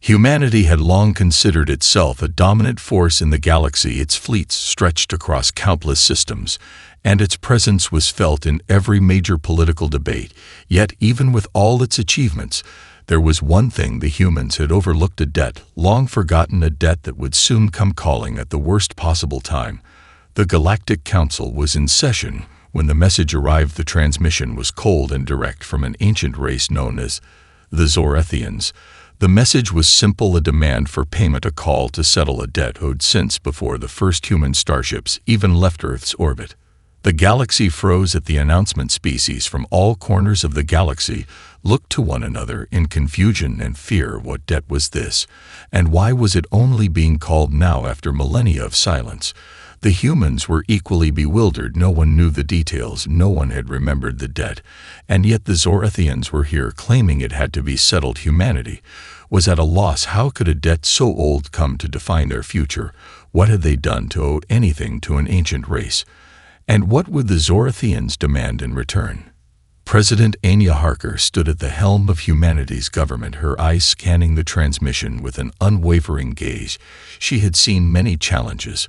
Humanity had long considered itself a dominant force in the galaxy. Its fleets stretched across countless systems, and its presence was felt in every major political debate. Yet, even with all its achievements, there was one thing the humans had overlooked: a debt, long forgotten, a debt that would soon come calling at the worst possible time. The Galactic Council was in session when the message arrived. The transmission was cold and direct from an ancient race known as the Zorthians. The message was simple: a demand for payment, a call to settle a debt owed since before the first human starships even left Earth's orbit. The galaxy froze at the announcement. Species from all corners of the galaxy looked to one another in confusion and fear. What debt was this, and why was it only being called now after millennia of silence? The humans were equally bewildered. No one knew the details, no one had remembered the debt, and yet the Zorthians were here claiming it had to be settled. Humanity was at a loss. How could a debt so old come to define their future? What had they done to owe anything to an ancient race? And what would the Zorthians demand in return? President Anya Harker stood at the helm of humanity's government, her eyes scanning the transmission with an unwavering gaze. She had seen many challenges,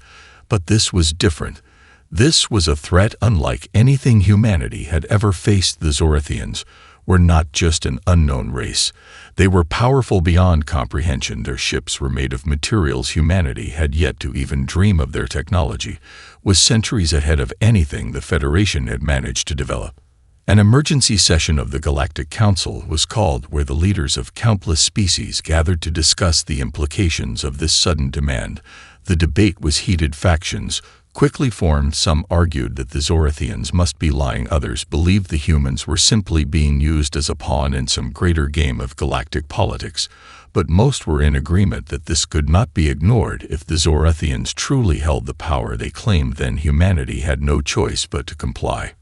but this was different. This was a threat unlike anything humanity had ever faced. The Zorthians were not just an unknown race. They were powerful beyond comprehension. Their ships were made of materials humanity had yet to even dream of. Their technology was centuries ahead of anything the Federation had managed to develop. An emergency session of the Galactic Council was called, where the leaders of countless species gathered to discuss the implications of this sudden demand. The debate was heated. Factions quickly formed. Some argued that the Zorthians must be lying. Others believed the humans were simply being used as a pawn in some greater game of galactic politics. But most were in agreement that this could not be ignored. If the Zorthians truly held the power they claimed, then humanity had no choice but to comply.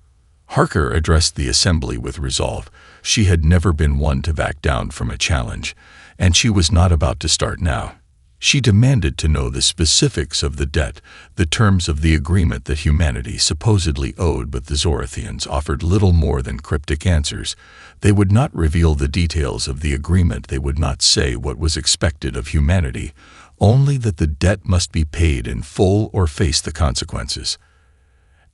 Harker addressed the assembly with resolve. She had never been one to back down from a challenge, and she was not about to start now. She demanded to know the specifics of the debt, the terms of the agreement that humanity supposedly owed. But the Zorthians offered little more than cryptic answers. They would not reveal the details of the agreement. They would not say what was expected of humanity, only that the debt must be paid in full or face the consequences.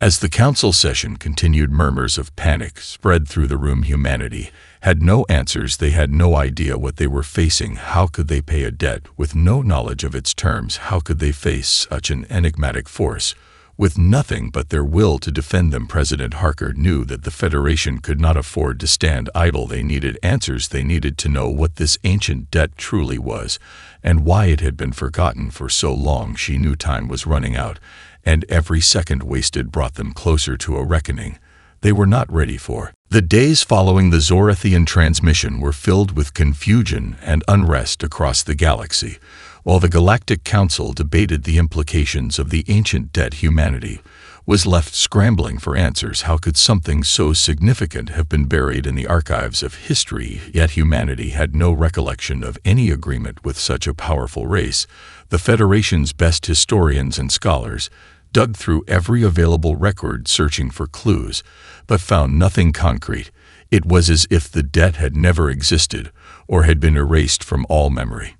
As the council session continued, murmurs of panic spread through the room. Humanity had no answers. They had no idea what they were facing. How could they pay a debt with no knowledge of its terms? How could they face such an enigmatic force with nothing but their will to defend them? President Harker knew that the Federation could not afford to stand idle. They needed answers. They needed to know what this ancient debt truly was and why it had been forgotten for so long. She knew time was running out, and every second wasted brought them closer to a reckoning they were not ready for. The days following the Zorthian transmission were filled with confusion and unrest across the galaxy. While the Galactic Council debated the implications of the ancient debt, humanity was left scrambling for answers. How could something so significant have been buried in the archives of history? Yet humanity had no recollection of any agreement with such a powerful race. The Federation's best historians and scholars dug through every available record searching for clues, but found nothing concrete. It was as if the debt had never existed or had been erased from all memory.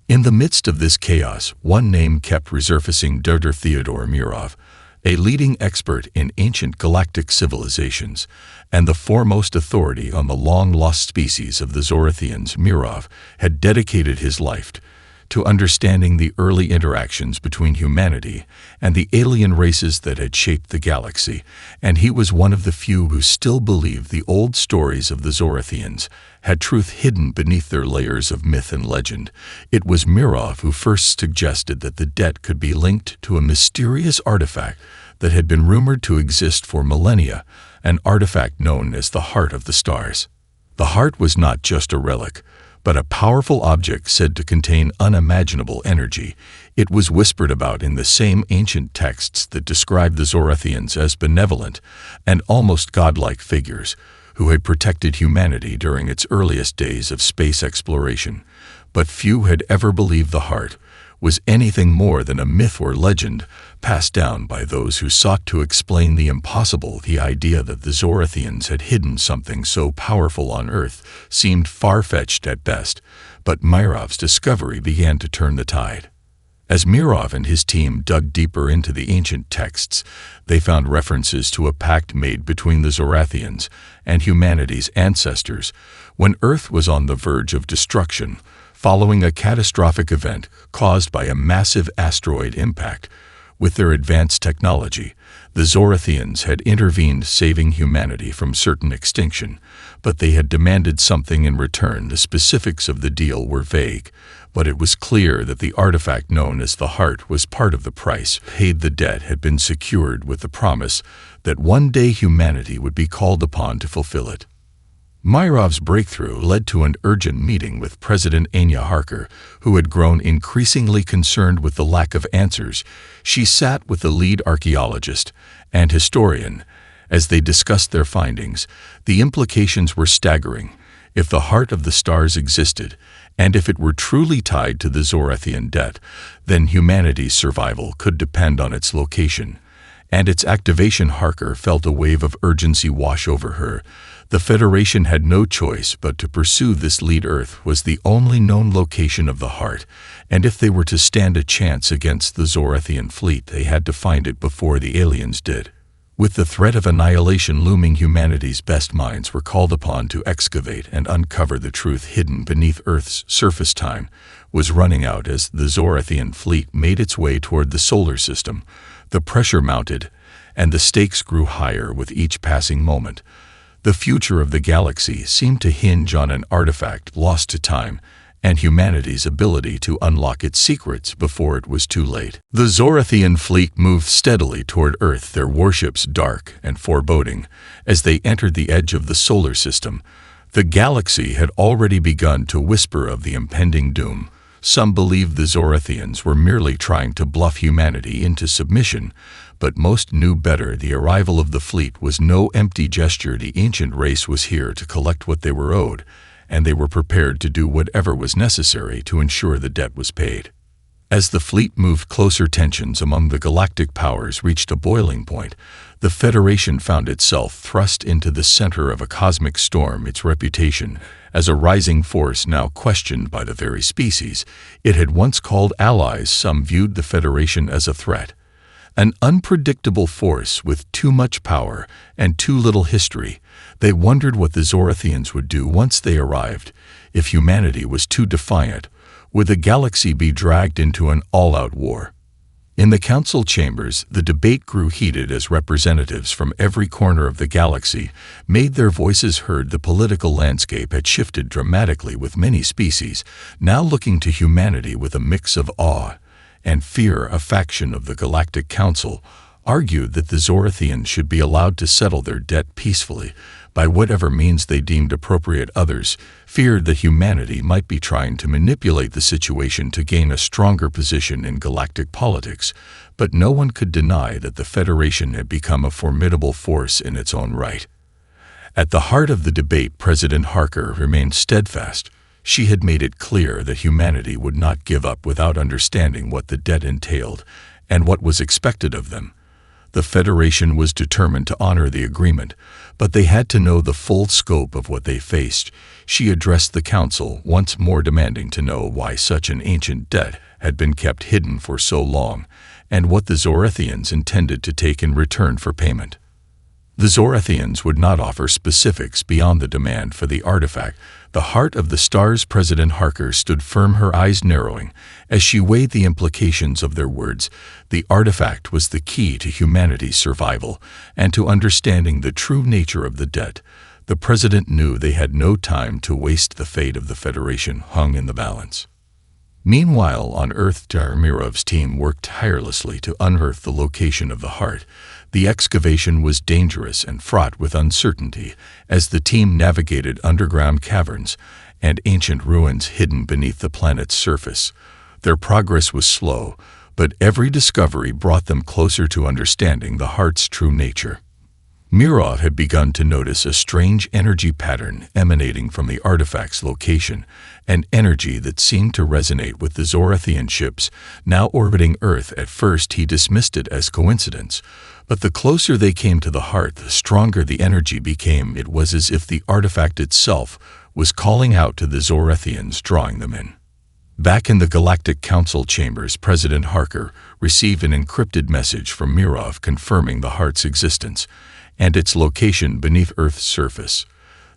In the midst of this chaos, one name kept resurfacing: Dr. Theodore Mirov, a leading expert in ancient galactic civilizations and the foremost authority on the long-lost species of the Zorthians. Mirov had dedicated his life to understanding the early interactions between humanity and the alien races that had shaped the galaxy, and he was one of the few who still believed the old stories of the Zorthians had truth hidden beneath their layers of myth and legend. It was Mirov who first suggested that the debt could be linked to a mysterious artifact that had been rumored to exist for millennia, an artifact known as the Heart of the Stars. The heart was not just a relic, but a powerful object said to contain unimaginable energy. It was whispered about in the same ancient texts that described the Zorthians as benevolent and almost godlike figures who had protected humanity during its earliest days of space exploration. But few had ever believed the heart was anything more than a myth or legend passed down by those who sought to explain the impossible. The idea that the Zorthians had hidden something so powerful on Earth seemed far-fetched at best, But Myrov's discovery began to turn the tide. As Myrov and his team dug deeper into the ancient texts, they found references to a pact made between the Zorthians and humanity's ancestors when Earth was on the verge of destruction, following a catastrophic event caused by a massive asteroid impact. With their advanced technology, the Zorthians had intervened, saving humanity from certain extinction, but they had demanded something in return. The specifics of the deal were vague, but it was clear that the artifact known as the Heart was part of the price paid. The debt had been secured with the promise that one day humanity would be called upon to fulfill it. Myrov's breakthrough led to an urgent meeting with President Anya Harker, who had grown increasingly concerned with the lack of answers. She sat with the lead archaeologist and historian as they discussed their findings. The implications were staggering. If the Heart of the Stars existed, and if it were truly tied to the Zorthian debt, then humanity's survival could depend on its location and its activation. Harker felt a wave of urgency wash over her. The Federation had no choice but to pursue this lead. Earth was the only known location of the Heart, and if they were to stand a chance against the Zorthian fleet, they had to find it before the aliens did. With the threat of annihilation looming, humanity's best minds were called upon to excavate and uncover the truth hidden beneath Earth's surface. Time was running out as the Zorthian fleet made its way toward the solar system. The pressure mounted, and the stakes grew higher with each passing moment. The future of the galaxy seemed to hinge on an artifact lost to time and humanity's ability to unlock its secrets before it was too late. The Zorthian fleet moved steadily toward Earth, their warships dark and foreboding. As they entered the edge of the solar system, the galaxy had already begun to whisper of the impending doom. Some believed the Zorthians were merely trying to bluff humanity into submission, but most knew better. The arrival of the fleet was no empty gesture. The ancient race was here to collect what they were owed, and they were prepared to do whatever was necessary to ensure the debt was paid. As the fleet moved closer, tensions among the galactic powers reached a boiling point. The Federation found itself thrust into the center of a cosmic storm. Its reputation as a rising force now questioned by the very species it had once called allies. Some viewed the Federation as a threat, an unpredictable force with too much power and too little history. They wondered what the Zorthians would do once they arrived. If humanity was too defiant, would the galaxy be dragged into an all-out war? In the council chambers, the debate grew heated as representatives from every corner of the galaxy made their voices heard. The political landscape had shifted dramatically, with many species now looking to humanity with a mix of awe and fear. A faction of the Galactic Council argued that the Zorthians should be allowed to settle their debt peacefully by whatever means they deemed appropriate. Others feared that humanity might be trying to manipulate the situation to gain a stronger position in galactic politics, but no one could deny that the Federation had become a formidable force in its own right. At the heart of the debate, President Harker remained steadfast. She had made it clear that humanity would not give up without understanding what the debt entailed and what was expected of them. The Federation was determined to honor the agreement, but they had to know the full scope of what they faced. She addressed the council, once more demanding to know why such an ancient debt had been kept hidden for so long, and what the Zorthians intended to take in return for payment. The Zorthians would not offer specifics beyond the demand for the artifact. The Heart of the Stars. President Harker stood firm, her eyes narrowing as she weighed the implications of their words. The artifact was the key to humanity's survival and to understanding the true nature of the debt. The president knew they had no time to waste. The fate of the Federation hung in the balance. Meanwhile, on Earth, Darmirov's team worked tirelessly to unearth the location of the Heart. The excavation was dangerous and fraught with uncertainty as the team navigated underground caverns and ancient ruins hidden beneath the planet's surface. Their progress was slow, but every discovery brought them closer to understanding the Heart's true nature. Myrov had begun to notice a strange energy pattern emanating from the artifact's location, an energy that seemed to resonate with the Zorthian ships now orbiting Earth. At first he dismissed it as coincidence, but the closer they came to the Heart, the stronger the energy became. It was as if the artifact itself was calling out to the Zorthians, drawing them in. Back in the Galactic Council chambers, President Harker received an encrypted message from Mirov confirming the heart's existence and its location beneath Earth's surface.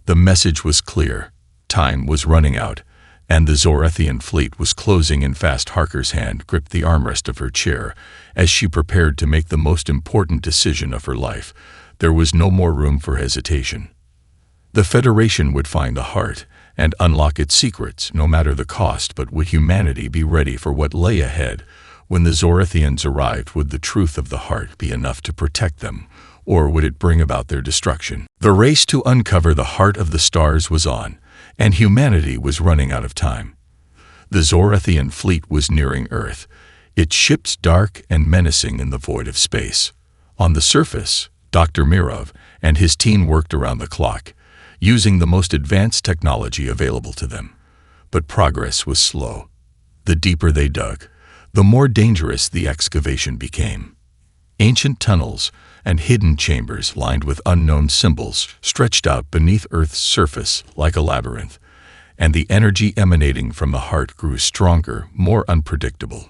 The message was clear. Time was running out, and the Zorthian fleet was closing in fast. Harker's hand gripped the armrest of her chair as she prepared to make the most important decision of her life. There was no more room for hesitation. The Federation would find the heart and unlock its secrets, no matter the cost, but would humanity be ready for what lay ahead? When the Zorthians arrived, would the truth of the heart be enough to protect them, or would it bring about their destruction? The race to uncover the heart of the stars was on, and humanity was running out of time. The Zorthian fleet was nearing Earth, its ships dark and menacing in the void of space. On the surface, Dr. Mirov and his team worked around the clock, using the most advanced technology available to them. But progress was slow. The deeper they dug, the more dangerous the excavation became. Ancient tunnels and hidden chambers lined with unknown symbols stretched out beneath Earth's surface like a labyrinth, and the energy emanating from the heart grew stronger, more unpredictable.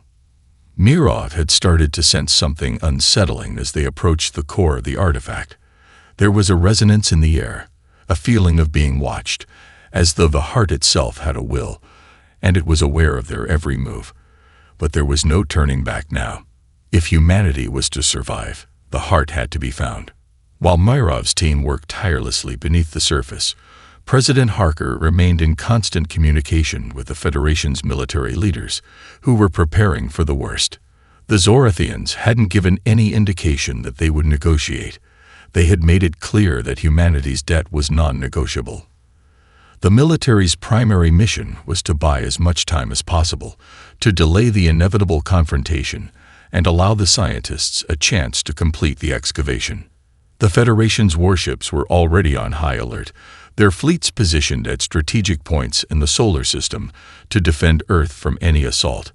Mirov had started to sense something unsettling as they approached the core of the artifact. There was a resonance in the air, a feeling of being watched, as though the heart itself had a will, and it was aware of their every move. But there was no turning back now. If humanity was to survive, the heart had to be found. While Mirov's team worked tirelessly beneath the surface, President Harker remained in constant communication with the Federation's military leaders, who were preparing for the worst. The Zorthians hadn't given any indication that they would negotiate. They had made it clear that humanity's debt was non-negotiable. The military's primary mission was to buy as much time as possible, to delay the inevitable confrontation, and allow the scientists a chance to complete the excavation. The Federation's warships were already on high alert, their fleets positioned at strategic points in the solar system to defend Earth from any assault.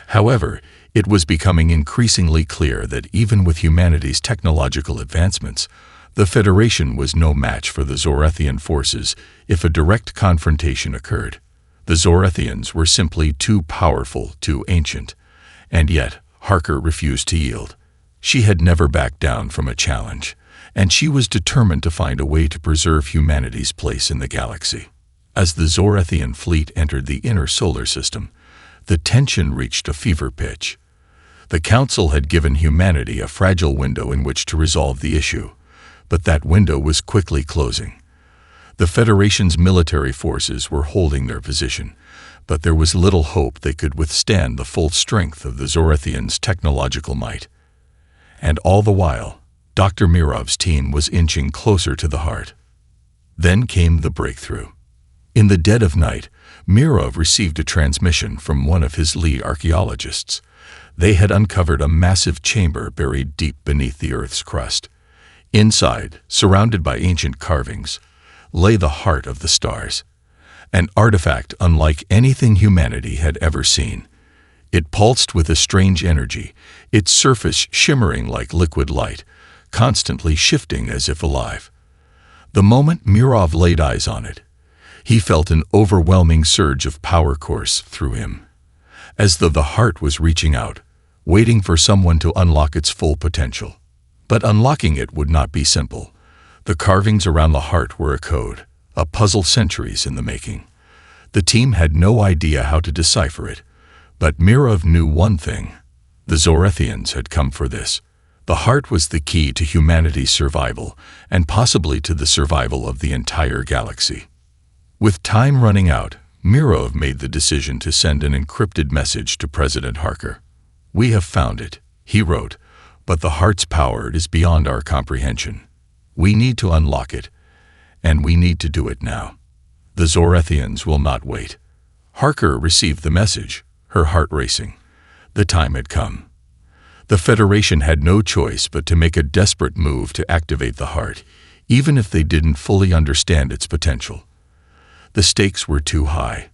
However, it was becoming increasingly clear that even with humanity's technological advancements, the Federation was no match for the Zorthian forces if a direct confrontation occurred. The Zorthians were simply too powerful, too ancient, and yet Harker refused to yield. She had never backed down from a challenge, and she was determined to find a way to preserve humanity's place in the galaxy. As the Zorthian fleet entered the inner solar system, the tension reached a fever pitch. The Council had given humanity a fragile window in which to resolve the issue, but that window was quickly closing. The Federation's military forces were holding their position, but there was little hope they could withstand the full strength of the Zorthians' technological might. And all the while, Dr. Mirov's team was inching closer to the heart. Then came the breakthrough. In the dead of night, Mirov received a transmission from one of his lead archaeologists. They had uncovered a massive chamber buried deep beneath the Earth's crust. Inside, surrounded by ancient carvings, lay the heart of the stars, an artifact unlike anything humanity had ever seen. It pulsed with a strange energy, its surface shimmering like liquid light, constantly shifting as if alive. The moment Mirov laid eyes on it, he felt an overwhelming surge of power course through him, as though the heart was reaching out, waiting for someone to unlock its full potential. But unlocking it would not be simple. The carvings around the heart were a code, a puzzle centuries in the making. The team had no idea how to decipher it, but Mirov knew one thing. The Zorthians had come for this. The heart was the key to humanity's survival, and possibly to the survival of the entire galaxy. With time running out, Mirov made the decision to send an encrypted message to President Harker. "We have found it," he wrote, "but the heart's power is beyond our comprehension. We need to unlock it, and we need to do it now. The Zorthians will not wait." Harker received the message, her heart racing. The time had come. The Federation had no choice but to make a desperate move to activate the heart, even if they didn't fully understand its potential. The stakes were too high.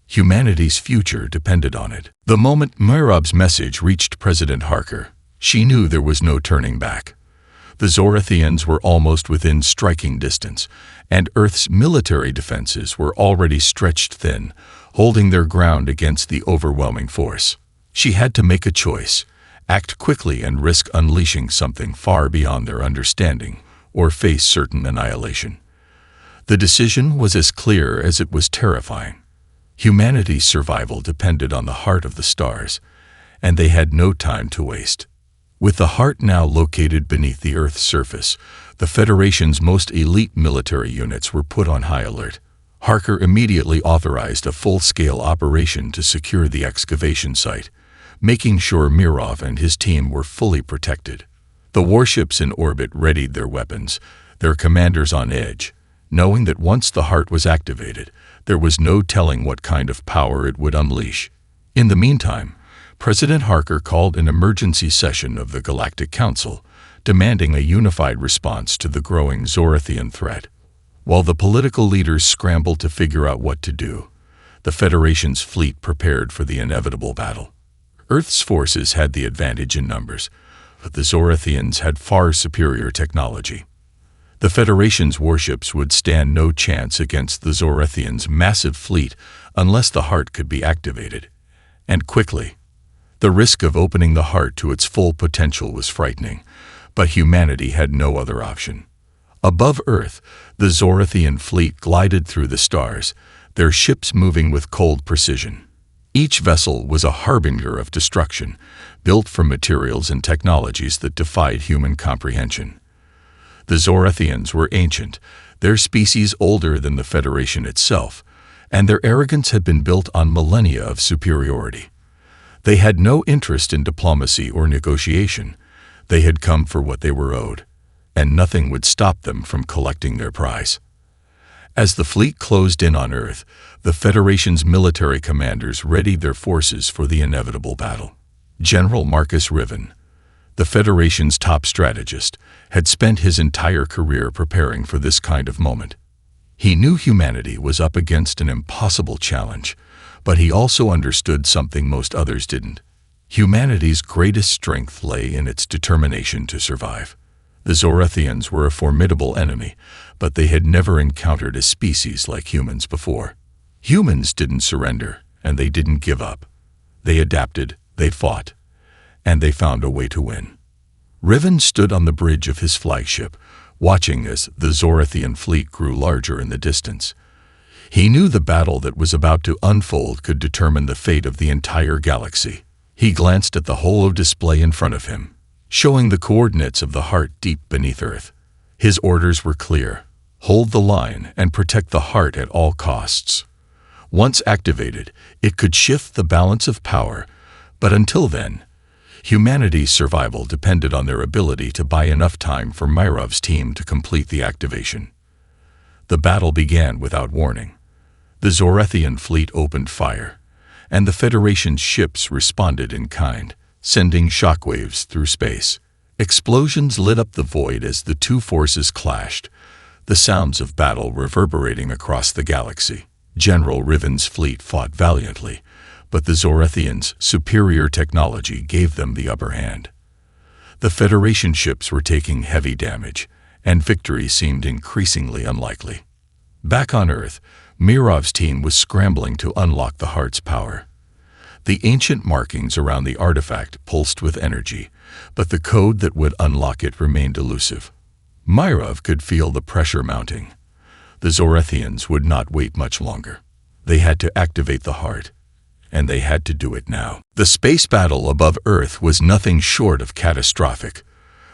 Humanity's future depended on it. The moment Mirov's message reached President Harker, she knew there was no turning back. The Zorthians were almost within striking distance, and Earth's military defenses were already stretched thin, holding their ground against the overwhelming force. She had to make a choice: act quickly and risk unleashing something far beyond their understanding, or face certain annihilation. The decision was as clear as it was terrifying. Humanity's survival depended on the heart of the stars, and they had no time to waste. With the heart now located beneath the Earth's surface, the Federation's most elite military units were put on high alert. Harker immediately authorized a full-scale operation to secure the excavation site, making sure Mirov and his team were fully protected. The warships in orbit readied their weapons, their commanders on edge, knowing that once the heart was activated, there was no telling what kind of power it would unleash. In the meantime, President Harker called an emergency session of the Galactic Council, demanding a unified response to the growing Zorthian threat. While the political leaders scrambled to figure out what to do, the Federation's fleet prepared for the inevitable battle. Earth's forces had the advantage in numbers, but the Zorthians had far superior technology. The Federation's warships would stand no chance against the Zorthians' massive fleet unless the heart could be activated, and quickly. The risk of opening the heart to its full potential was frightening, but humanity had no other option. Above Earth, the Zorthian fleet glided through the stars, their ships moving with cold precision. Each vessel was a harbinger of destruction, built from materials and technologies that defied human comprehension. The Zorthians were ancient, their species older than the Federation itself, and their arrogance had been built on millennia of superiority. They had no interest in diplomacy or negotiation. They had come for what they were owed, and nothing would stop them from collecting their prize. As the fleet closed in on Earth, the Federation's military commanders readied their forces for the inevitable battle. General Marcus Riven, the Federation's top strategist, had spent his entire career preparing for this kind of moment. He knew humanity was up against an impossible challenge, but he also understood something most others didn't. Humanity's greatest strength lay in its determination to survive. The Zorthians were a formidable enemy, but they had never encountered a species like humans before. Humans didn't surrender, and they didn't give up. They adapted, they fought, and they found a way to win. Riven stood on the bridge of his flagship, watching as the Zorthian fleet grew larger in the distance. He knew the battle that was about to unfold could determine the fate of the entire galaxy. He glanced at the holo display in front of him, showing the coordinates of the heart deep beneath Earth. His orders were clear: hold the line and protect the heart at all costs. Once activated, it could shift the balance of power, but until then, humanity's survival depended on their ability to buy enough time for Mirov's team to complete the activation. The battle began without warning. The Zorthian fleet opened fire, and the Federation's ships responded in kind, sending shockwaves through space. Explosions lit up the void as the two forces clashed, the sounds of battle reverberating across the galaxy. General Riven's fleet fought valiantly, but the Zorthians' superior technology gave them the upper hand. The Federation ships were taking heavy damage, and victory seemed increasingly unlikely. Back on Earth, Mirov's team was scrambling to unlock the heart's power. The ancient markings around the artifact pulsed with energy, but the code that would unlock it remained elusive. Mirov could feel the pressure mounting. The Zorthians would not wait much longer. They had to activate the heart, and they had to do it now. The space battle above Earth was nothing short of catastrophic.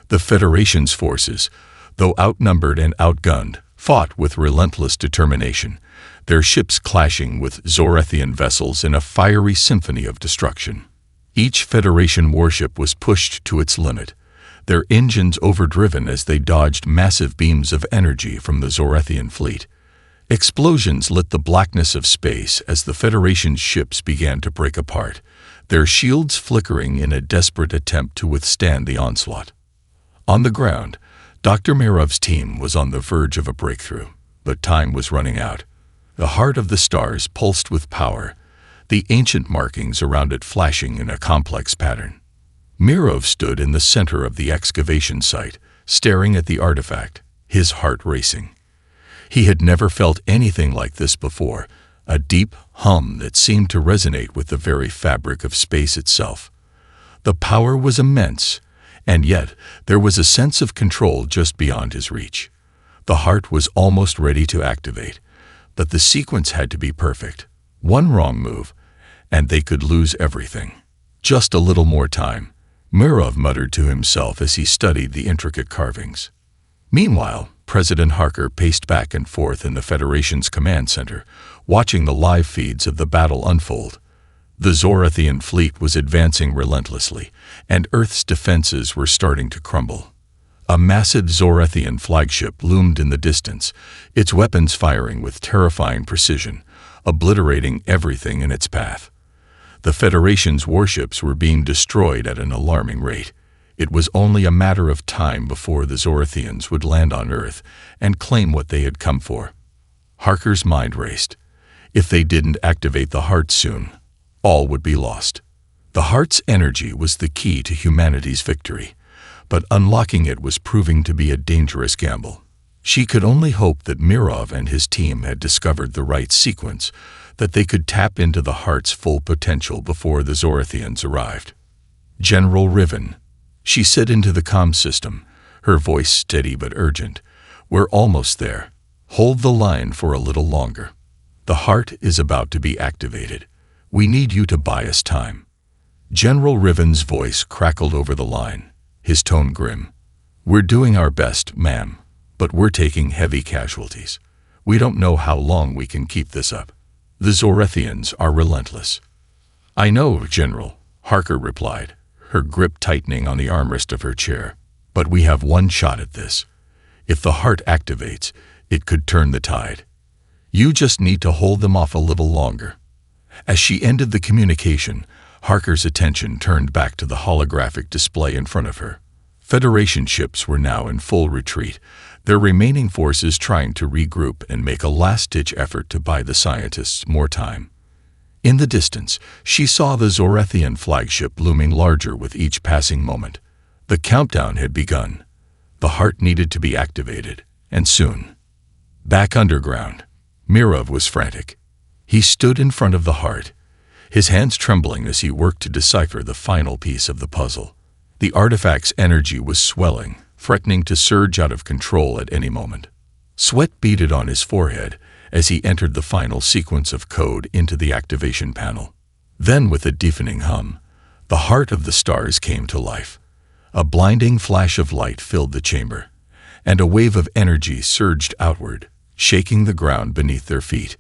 The Federation's forces, though outnumbered and outgunned, fought with relentless determination, their ships clashing with Zorthian vessels in a fiery symphony of destruction. Each Federation warship was pushed to its limit, their engines overdriven as they dodged massive beams of energy from the Zorthian fleet. Explosions lit the blackness of space as the Federation's ships began to break apart, their shields flickering in a desperate attempt to withstand the onslaught. On the ground, Dr. Mirov's team was on the verge of a breakthrough, but time was running out. The heart of the stars pulsed with power, the ancient markings around it flashing in a complex pattern. Mirov stood in the center of the excavation site, staring at the artifact, his heart racing. He had never felt anything like this before, a deep hum that seemed to resonate with the very fabric of space itself. The power was immense, and yet there was a sense of control just beyond his reach. The heart was almost ready to activate, but the sequence had to be perfect. One wrong move, and they could lose everything. Just a little more time, Mirov muttered to himself as he studied the intricate carvings. Meanwhile, President Harker paced back and forth in the Federation's command center, watching the live feeds of the battle unfold. The Zorthian fleet was advancing relentlessly, and Earth's defenses were starting to crumble. A massive Zorthian flagship loomed in the distance, its weapons firing with terrifying precision, obliterating everything in its path. The Federation's warships were being destroyed at an alarming rate. It was only a matter of time before the Zorthians would land on Earth and claim what they had come for. Harker's mind raced. If they didn't activate the heart soon, all would be lost. The heart's energy was the key to humanity's victory, but unlocking it was proving to be a dangerous gamble. She could only hope that Mirov and his team had discovered the right sequence, that they could tap into the heart's full potential before the Zorthians arrived. General Riven. She said into the comm system, her voice steady but urgent. We're almost there. Hold the line for a little longer. The heart is about to be activated. We need you to buy us time. General Riven's voice crackled over the line, his tone grim. We're doing our best, ma'am, but we're taking heavy casualties. We don't know how long we can keep this up. The Zorthians are relentless. I know, General, Harker replied, her grip tightening on the armrest of her chair. But we have one shot at this. If the heart activates, it could turn the tide. You just need to hold them off a little longer. As she ended the communication, Harker's attention turned back to the holographic display in front of her. Federation ships were now in full retreat, their remaining forces trying to regroup and make a last-ditch effort to buy the scientists more time. In the distance, she saw the Zorthian flagship looming larger with each passing moment. The countdown had begun. The heart needed to be activated, and soon. Back underground, Mirov was frantic. He stood in front of the heart, his hands trembling as he worked to decipher the final piece of the puzzle. The artifact's energy was swelling, threatening to surge out of control at any moment. Sweat beaded on his forehead as he entered the final sequence of code into the activation panel. Then, with a deafening hum, the heart of the stars came to life. A blinding flash of light filled the chamber, and a wave of energy surged outward, shaking the ground beneath their feet.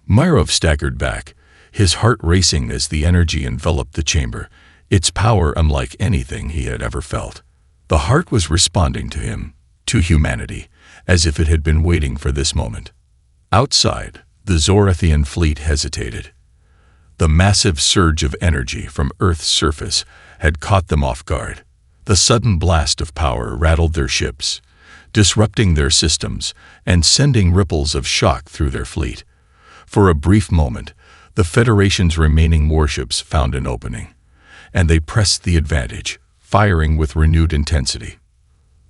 Mirov staggered back, his heart racing as the energy enveloped the chamber, its power unlike anything he had ever felt. The heart was responding to him, to humanity, as if it had been waiting for this moment. Outside, the Zorthian fleet hesitated. The massive surge of energy from Earth's surface had caught them off guard. The sudden blast of power rattled their ships, disrupting their systems and sending ripples of shock through their fleet. For a brief moment, the Federation's remaining warships found an opening, and they pressed the advantage, firing with renewed intensity.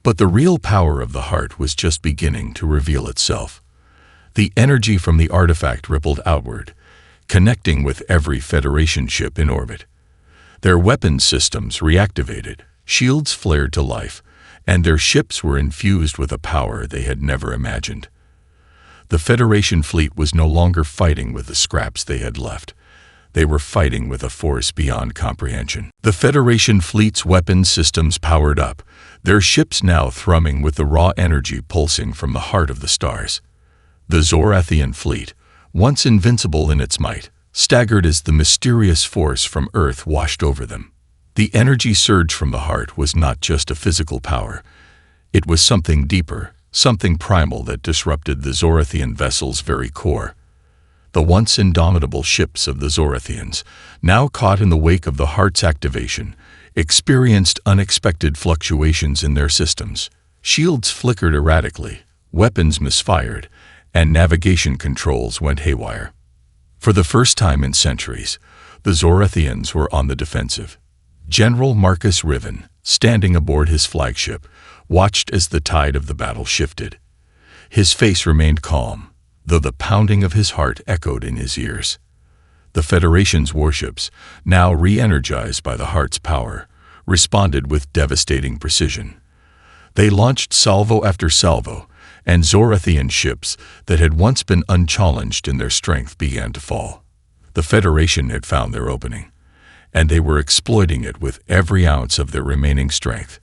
But the real power of the heart was just beginning to reveal itself. The energy from the artifact rippled outward, connecting with every Federation ship in orbit. Their weapons systems reactivated, shields flared to life, and their ships were infused with a power they had never imagined. The Federation fleet was no longer fighting with the scraps they had left. They were fighting with a force beyond comprehension. The Federation fleet's weapons systems powered up, their ships now thrumming with the raw energy pulsing from the heart of the stars. The Zorthian fleet, once invincible in its might, staggered as the mysterious force from Earth washed over them. The energy surge from the heart was not just a physical power. It was something deeper, something primal that disrupted the Zorthian vessel's very core. The once indomitable ships of the Zorthians, now caught in the wake of the heart's activation, experienced unexpected fluctuations in their systems. Shields flickered erratically, weapons misfired, and navigation controls went haywire. For the first time in centuries, the Zorthians were on the defensive. General Marcus Riven, standing aboard his flagship, watched as the tide of the battle shifted. His face remained calm, though the pounding of his heart echoed in his ears. The Federation's warships, now re-energized by the heart's power, responded with devastating precision. They launched salvo after salvo, and Zorthian ships that had once been unchallenged in their strength began to fall. The Federation had found their opening, and they were exploiting it with every ounce of their remaining strength.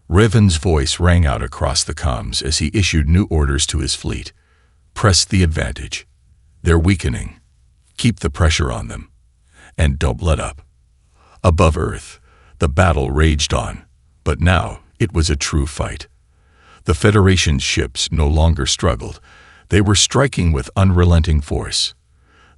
Riven's voice rang out across the comms as he issued new orders to his fleet. Press the advantage. They're weakening. Keep the pressure on them. And don't let up. Above Earth, the battle raged on, but now it was a true fight. The Federation's ships no longer struggled. They were striking with unrelenting force.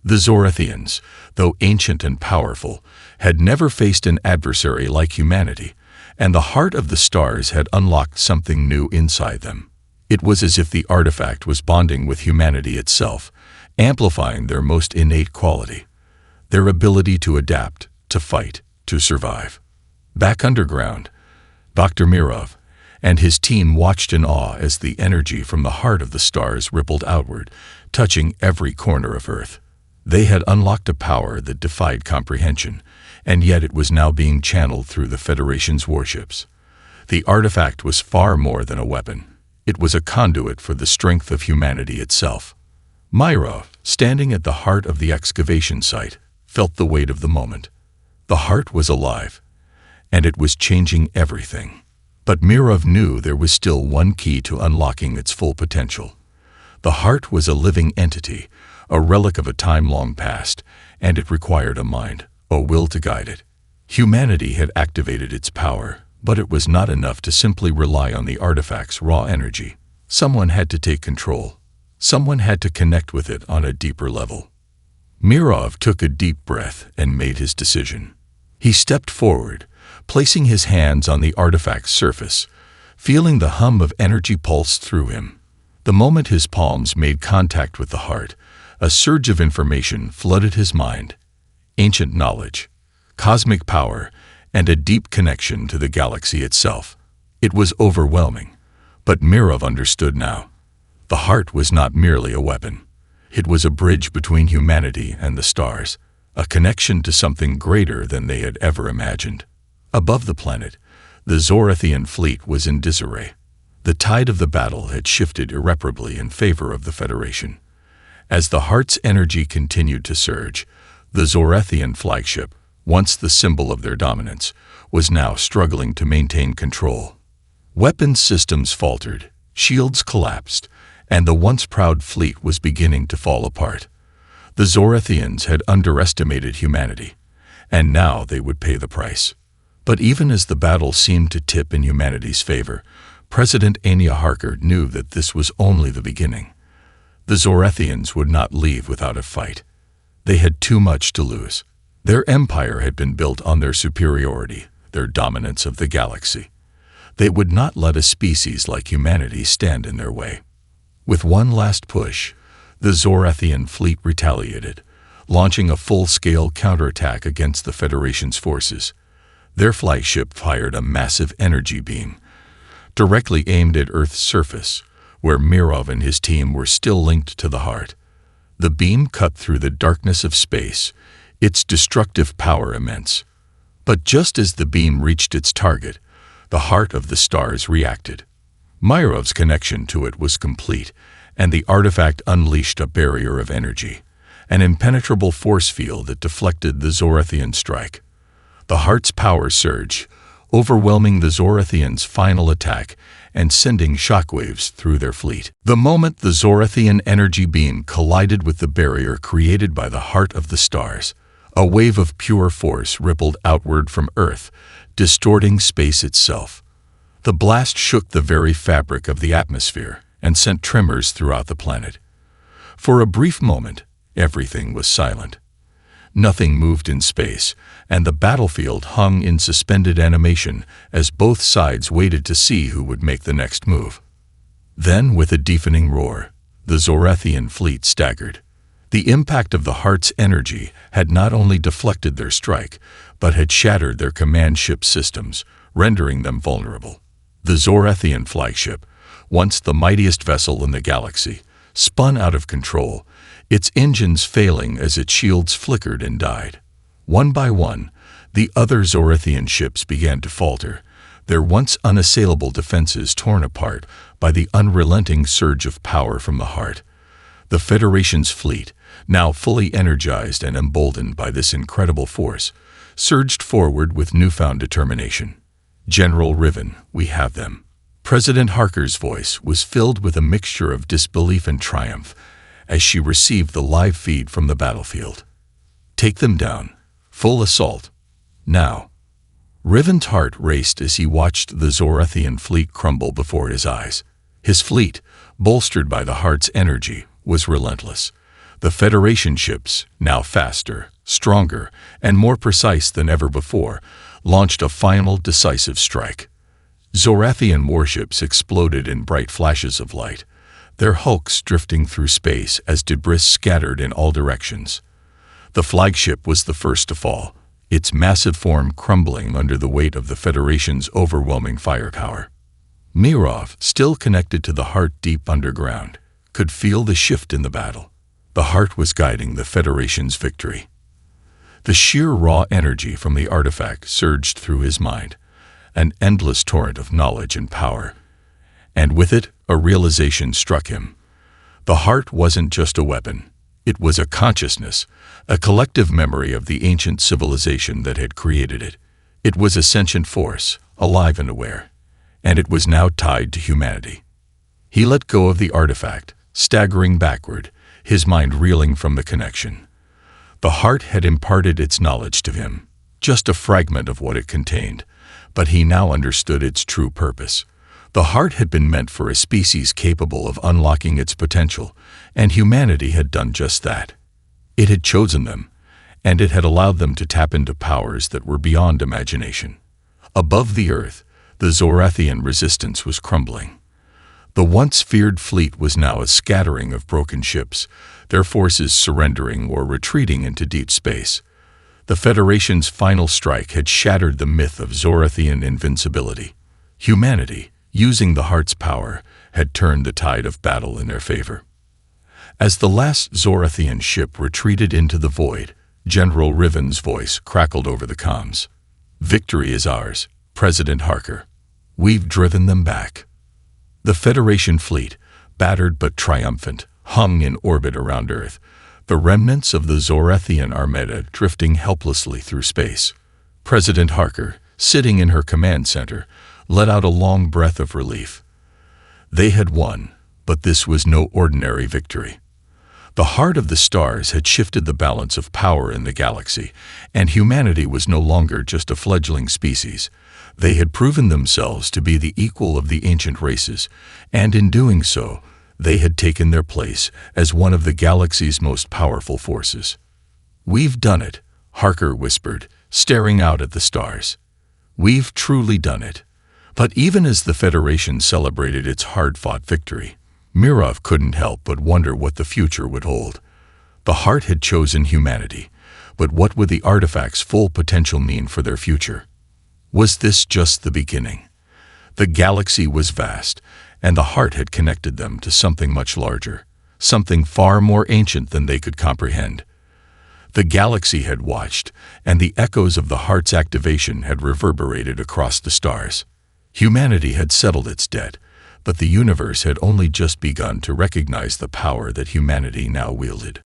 The Zorthians, though ancient and powerful, had never faced an adversary like humanity, and the heart of the stars had unlocked something new inside them. It was as if the artifact was bonding with humanity itself, amplifying their most innate quality, their ability to adapt, to fight, to survive. Back underground, Dr. Mirov and his team watched in awe as the energy from the heart of the stars rippled outward, touching every corner of Earth. They had unlocked a power that defied comprehension, and yet it was now being channeled through the Federation's warships. The artifact was far more than a weapon. It was a conduit for the strength of humanity itself. Mirov, standing at the heart of the excavation site, felt the weight of the moment. The heart was alive, and it was changing everything. But Mirov knew there was still one key to unlocking its full potential. The heart was a living entity, a relic of a time long past, and it required a mind, a will to guide it. Humanity had activated its power, but it was not enough to simply rely on the artifact's raw energy. Someone had to take control. Someone had to connect with it on a deeper level. Mirov took a deep breath and made his decision. He stepped forward, placing his hands on the artifact's surface, feeling the hum of energy pulse through him. The moment his palms made contact with the heart, a surge of information flooded his mind. Ancient knowledge, cosmic power, and a deep connection to the galaxy itself. It was overwhelming, but Mirov understood now. The heart was not merely a weapon. It was a bridge between humanity and the stars, a connection to something greater than they had ever imagined. Above the planet, the Zorthian fleet was in disarray. The tide of the battle had shifted irreparably in favor of the Federation. As the heart's energy continued to surge, the Zorthian flagship, once the symbol of their dominance, was now struggling to maintain control. Weapons systems faltered, shields collapsed, and the once proud fleet was beginning to fall apart. The Zorthians had underestimated humanity, and now they would pay the price. But even as the battle seemed to tip in humanity's favor, President Anya Harker knew that this was only the beginning. The Zorthians would not leave without a fight. They had too much to lose. Their empire had been built on their superiority, their dominance of the galaxy. They would not let a species like humanity stand in their way. With one last push, the Zorthian fleet retaliated, launching a full-scale counterattack against the Federation's forces. Their flagship fired a massive energy beam, directly aimed at Earth's surface, where Mirov and his team were still linked to the heart. The beam cut through the darkness of space, its destructive power immense. But just as the beam reached its target, the heart of the stars reacted. Mirov's connection to it was complete, and the artifact unleashed a barrier of energy, an impenetrable force field that deflected the Zorthian strike. The heart's power surged, overwhelming the Zorthians' final attack and sending shockwaves through their fleet. The moment the Zorthian energy beam collided with the barrier created by the heart of the stars, a wave of pure force rippled outward from Earth, distorting space itself. The blast shook the very fabric of the atmosphere and sent tremors throughout the planet. For a brief moment, everything was silent. Nothing moved in space, and the battlefield hung in suspended animation as both sides waited to see who would make the next move. Then, with a deafening roar, the Zorthian fleet staggered. The impact of the heart's energy had not only deflected their strike, but had shattered their command ship systems, rendering them vulnerable. The Zorthian flagship, once the mightiest vessel in the galaxy, spun out of control, its engines failing as its shields flickered and died. One by one, the other Zorthian ships began to falter, their once unassailable defenses torn apart by the unrelenting surge of power from the heart. The Federation's fleet, now fully energized and emboldened by this incredible force, surged forward with newfound determination. "General Riven, we have them." President Harker's voice was filled with a mixture of disbelief and triumph as she received the live feed from the battlefield. "Take them down. Full assault. Now." Riven's heart raced as he watched the Zorthian fleet crumble before his eyes. His fleet, bolstered by the heart's energy, was relentless. The Federation ships, now faster, stronger, and more precise than ever before, launched a final decisive strike. Zorthian warships exploded in bright flashes of light, their hulks drifting through space as debris scattered in all directions. The flagship was the first to fall, its massive form crumbling under the weight of the Federation's overwhelming firepower. Mirov, still connected to the heart deep underground, could feel the shift in the battle. The heart was guiding the Federation's victory. The sheer raw energy from the artifact surged through his mind, an endless torrent of knowledge and power. And with it, a realization struck him. The heart wasn't just a weapon. It was a consciousness, a collective memory of the ancient civilization that had created it. It was a sentient force, alive and aware, and it was now tied to humanity. He let go of the artifact, staggering backward, his mind reeling from the connection. The heart had imparted its knowledge to him, just a fragment of what it contained, but he now understood its true purpose. The heart had been meant for a species capable of unlocking its potential, and humanity had done just that. It had chosen them, and it had allowed them to tap into powers that were beyond imagination. Above the earth, the Zorthian resistance was crumbling. The once feared fleet was now a scattering of broken ships, their forces surrendering or retreating into deep space. The Federation's final strike had shattered the myth of Zorthian invincibility. Humanity, using the heart's power, had turned the tide of battle in their favor. As the last Zorthian ship retreated into the void, General Riven's voice crackled over the comms. "Victory is ours, President Harker. We've driven them back." The Federation fleet, battered but triumphant, hung in orbit around Earth, the remnants of the Zorthian armada drifting helplessly through space. President Harker, sitting in her command center, let out a long breath of relief. They had won, but this was no ordinary victory. The heart of the stars had shifted the balance of power in the galaxy, and humanity was no longer just a fledgling species. They had proven themselves to be the equal of the ancient races, and in doing so, they had taken their place as one of the galaxy's most powerful forces. "We've done it," Harker whispered, staring out at the stars. "We've truly done it." But even as the Federation celebrated its hard-fought victory, Mirov couldn't help but wonder what the future would hold. The heart had chosen humanity, but what would the artifact's full potential mean for their future? Was this just the beginning? The galaxy was vast, and the heart had connected them to something much larger, something far more ancient than they could comprehend. The galaxy had watched, and the echoes of the heart's activation had reverberated across the stars. Humanity had settled its debt, but the universe had only just begun to recognize the power that humanity now wielded.